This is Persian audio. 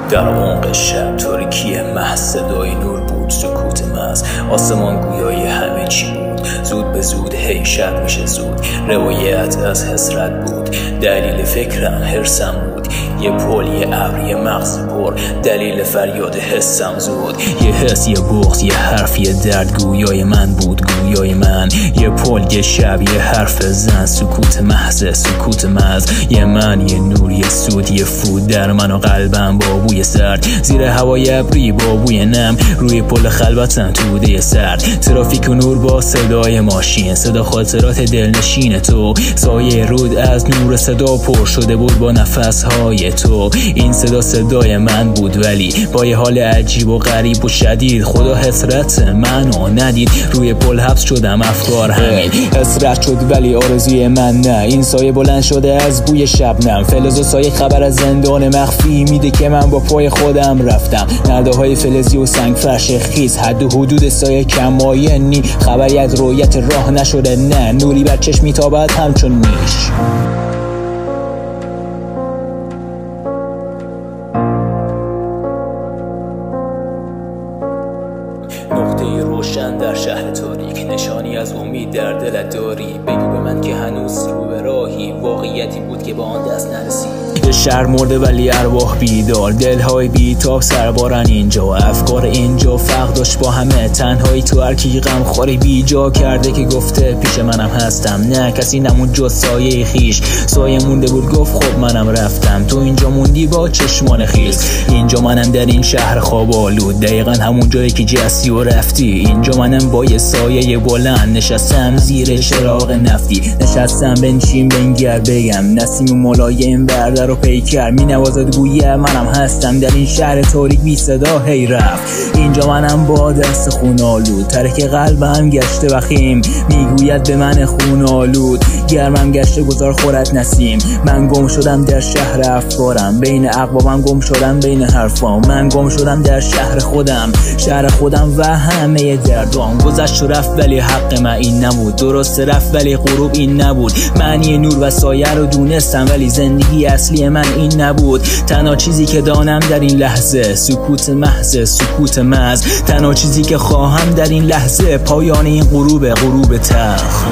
در عمق شب تاریکی محض صدای نور بود، سکوت محض. آسمان گویای همه چی بود، زود به زود هی شب میشه زود. روایت از حسرت بود، دلیل فکرم حرسم بود. یه پل، یه ابر، یه مغز پر، دلیل فریاد حسم زود. یه حس، یه بغض، یه حرف، یه درد گویای من بود، گویای من. یه پل، یه شب، یه حرف زن، سکوت محض، سکوت محض. یه من، یه نور، یه سود، یه فود در من و قلبم با بوی سرد. زیر هوای ابری با بوی نم، روی پل خلوتم توده سرد. ترافیک و نور با صدای ماشین، صدا خاطرات دلنشین تو. سایه رود از نور صدا پر شده بود با نفسهای تو. این صدا صدای من بود ولی با یه حال عجیب و غریب و شدید. خدا حسرت منو ندید، روی پل حبس شدم افکار همین. حسرت شد ولی آرزوی من نه. این سایه بلند شده از بوی شبنم، فلز و سایه خبر از زندان مخفی میده که من با پای خودم رفتم. نرده‌های فلزی و سنگ فرش خیز، حد و حدود سایه کماینی. خبری از رویت راه نشده، نه نوری بر چشم میتابد همچون نیش. نقطه روشن در شهر تاریک، نشانی از امید در دلت داری. بگو به من که هنوز رو به راهی، واقعیتی بود که با آن دست نرسید. یه شهر مرده ولی ارواح بیدار، دلهای بیتاب سربارن اینجا. افکار اینجا فرق داشت با همه، تنهایی تو هرکی غمخواری بیجا کرده که گفته پیش منم هستم. نه کسی نموند جز سایه خیش، سایه مونده بود گفت خب منم رفتم. تو اینجا موندی با چشمان خیس، اینجا منم در این شهر خواب آلود، دقیقا همون جایی که جستی و رفتی. اینجا منم با یه سایه بلند نشستم زیر چراغ نفتی. نشستم بنشین بنگر بگم، نسیم ملایم بردر و پیکر می نوازد گویه منم هستم در این شهر تاریک بی صدا هی رفت. اینجا منم با دست خون آلود، ترک قلبم گشته وخیم، میگوید به من خون آلود. گرمم گشته گذار خورد نسیم، من گم شدم در شهر افکارم، بین اقوامم گم شدم بین حرفام. من گم شدم در شهر خودم و همه دردام. گذشت و رفت ولی حق من این نبود، درست رفت ولی غروب این نبود. معنی نور و سایه رو دونستم ولی زندگی اصلی من این نبود. تنها چیزی که دانم در این لحظه سکوت محض، سکوت محض. تنها چیزی که خواهم در این لحظه پایان این غروب تلخ.